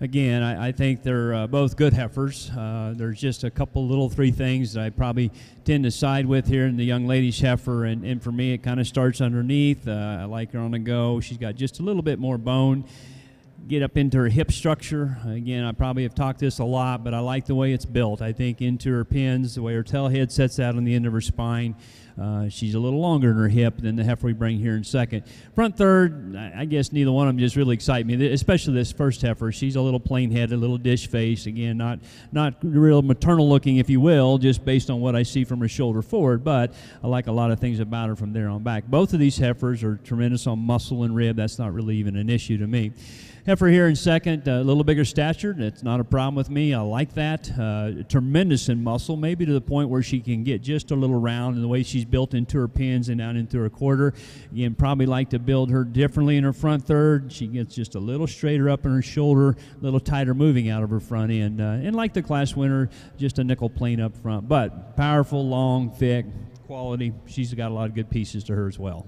Again, I think they're both good heifers. There's just a couple little three things that I probably tend to side with here in the young lady's heifer, and for me it kind of starts underneath. I like her on the go. She's got just a little bit more bone. Get up into her hip structure. Again, I probably have talked this a lot, but I like the way it's built. I think into her pins, the way her tail head sets out on the end of her spine. She's a little longer in her hip than the heifer we bring here in second. Front third, I guess neither one of them just really excite me, especially this first heifer. She's a little plain-headed, a little dish face. Again, not real maternal looking, if you will, just based on what I see from her shoulder forward, but I like a lot of things about her from there on back. Both of these heifers are tremendous on muscle and rib. That's not really even an issue to me. Heifer here in second, a little bigger stature. That's not a problem with me. I like that. Tremendous in muscle, maybe to the point where she can get just a little round in the way she's built into her pins and down into her quarter. Again, probably like to build her differently in her front third. She gets just a little straighter up in her shoulder, a little tighter moving out of her front end. And like the class winner, just a nickel plane up front. But powerful, long, thick, quality. She's got a lot of good pieces to her as well.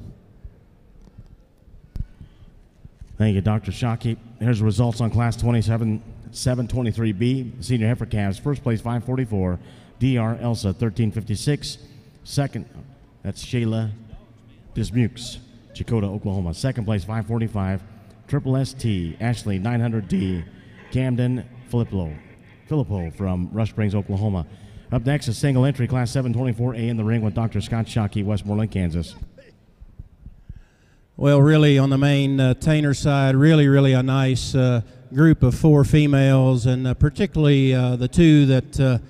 Thank you, Dr. Shockey. Here's the results on Class 723B, Senior Heifer Calves. First place, 544, DR Elsa, 1356. Second, that's Shayla Dismukes, Chakota, Oklahoma. Second place, 545, Triple ST, Ashley, 900D, Camden Filippo from Rush Springs, Oklahoma. Up next is single entry, Class 724A in the ring with Dr. Scott Shockey, Westmoreland, Kansas. Well, really, on the Maine Tainer side, really a nice group of four females, and particularly the two that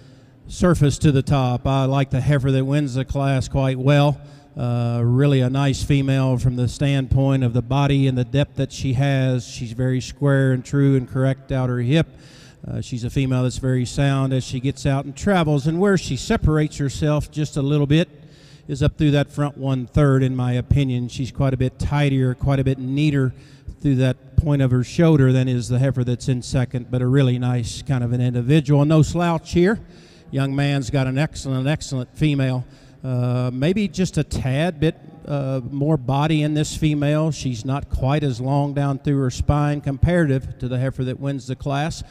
surface to the top. I like the heifer that wins the class quite well. Really a nice female from the standpoint of the body and the depth that she has. She's very square and true and correct out her hip. She's a female that's very sound as she gets out and travels, and where she separates herself just a little bit is up through that front 1/3, in my opinion. She's quite a bit tidier, quite a bit neater through that point of her shoulder than is the heifer that's in second, but a really nice kind of an individual. No slouch here. Young man's got an excellent female. Maybe just a tad bit more body in this female. She's not quite as long down through her spine comparative to the heifer that wins the class.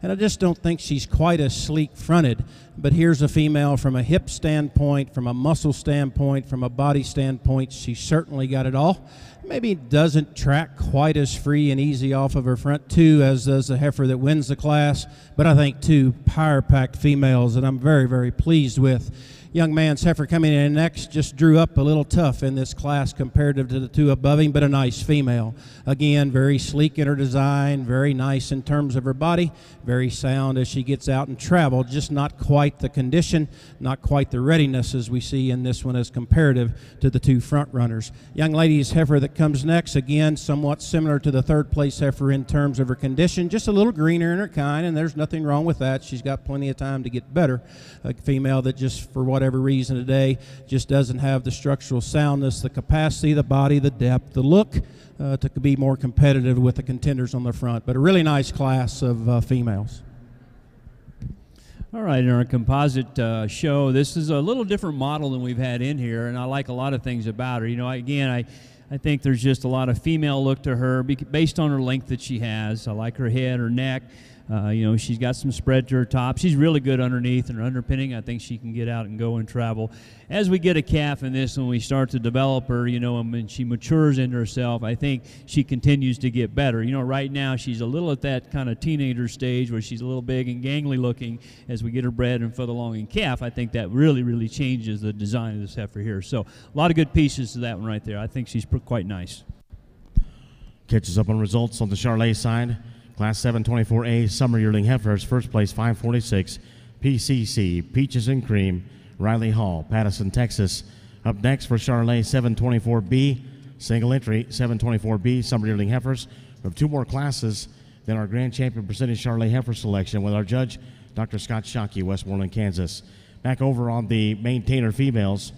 And I just don't think she's quite as sleek-fronted. But here's a female from a hip standpoint, from a muscle standpoint, from a body standpoint. She's certainly got it all. Maybe doesn't track quite as free and easy off of her front two as does the heifer that wins the class. But I think two power-packed females that I'm very pleased with. Young man's heifer coming in next just drew up a little tough in this class comparative to the two above him, but a nice female. Again, very sleek in her design, very nice in terms of her body, very sound as she gets out and travel, just not quite the condition, not quite the readiness as we see in this one as comparative to the two front runners. Young lady's heifer that comes next, again, somewhat similar to the third place heifer in terms of her condition, just a little greener in her kind, and there's nothing wrong with that. She's got plenty of time to get better. A female that just, for whatever reason today, just doesn't have the structural soundness, the capacity, the body, the depth, the look to be more competitive with the contenders on the front. But a really nice class of females. All right, in our composite show, this is a little different model than we've had in here, and I like a lot of things about her. You know, again, I think there's just a lot of female look to her based on her length that she has. I like her head, her neck. You know, she's got some spread to her top. She's really good underneath and her underpinning. I think she can get out and go and travel. As we get a calf in this, when we start to develop her, you know, and when she matures into herself, I think she continues to get better. You know, right now she's a little at that kind of teenager stage where she's a little big and gangly looking. As we get her bred and further along in calf, I think that really changes the design of this heifer here. So a lot of good pieces to that one right there. I think she's quite nice. Catches up on results on the Charlet side. Class 724A Summer Yearling Heifers, first place 546, PCC, Peaches and Cream, Riley Hall, Patterson, Texas. Up next for Charlet 724B, single entry 724B Summer Yearling Heifers. We have two more classes than our Grand Champion Percentage Charlet Heifer selection with our judge, Dr. Scott Shockey, Westmoreland, Kansas. Back over on the Maintainer females.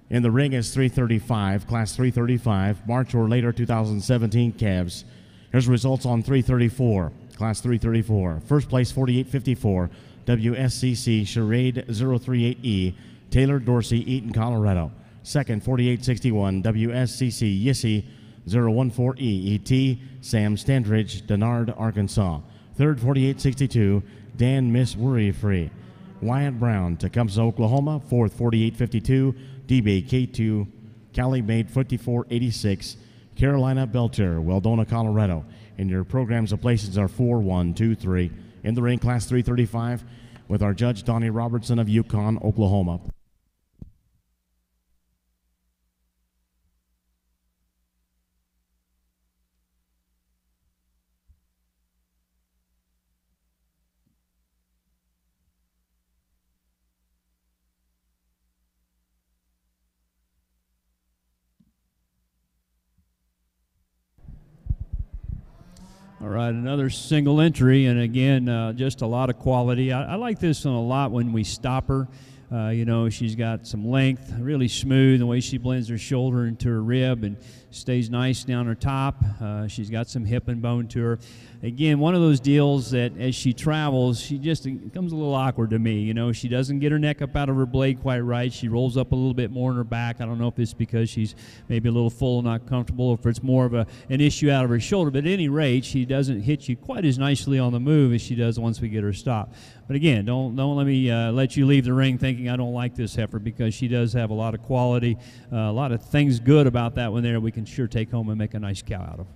In the ring is 335, Class 335, March or later 2017 calves. Here's results on 334, Class 334. First place, 4854, WSCC Charade 038E, Taylor Dorsey, Eaton, Colorado. Second, 4861, WSCC Yissy 014E, ET, Sam Standridge, Denard, Arkansas. Third, 48.62, Dan Miss Worry Free. Wyatt Brown, Tecumseh, Oklahoma. Fourth, 48.52, DB K2, Cali made 54.86, Carolina Belcher, Weldona, Colorado. And your programs of places are 4, 1, 2, 3. In the ring, class 335, with our judge, Donnie Robertson of Yukon, Oklahoma. All right, another single entry, and again, just a lot of quality. I like this one a lot when we stop her. You know, she's got some length, really smooth, the way she blends her shoulder into her rib and stays nice down her top. She's got some hip and bone to her. Again, one of those deals that as she travels, she just becomes a little awkward to me. You know, she doesn't get her neck up out of her blade quite right. She rolls up a little bit more in her back. I don't know if it's because she's maybe a little full and not comfortable, or if it's more of an issue out of her shoulder. But at any rate, she doesn't hit you quite as nicely on the move as she does once we get her stopped. But again, don't let me let you leave the ring thinking I don't like this heifer, because she does have a lot of quality, a lot of things good about that one there we can sure take home and make a nice cow out of.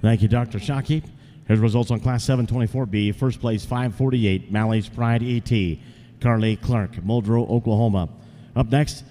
Thank you, Dr. Shockey. Here's results on Class 724B. First place, 548, Mally's Pride ET, Carly Clark, Muldrow, Oklahoma. Up next,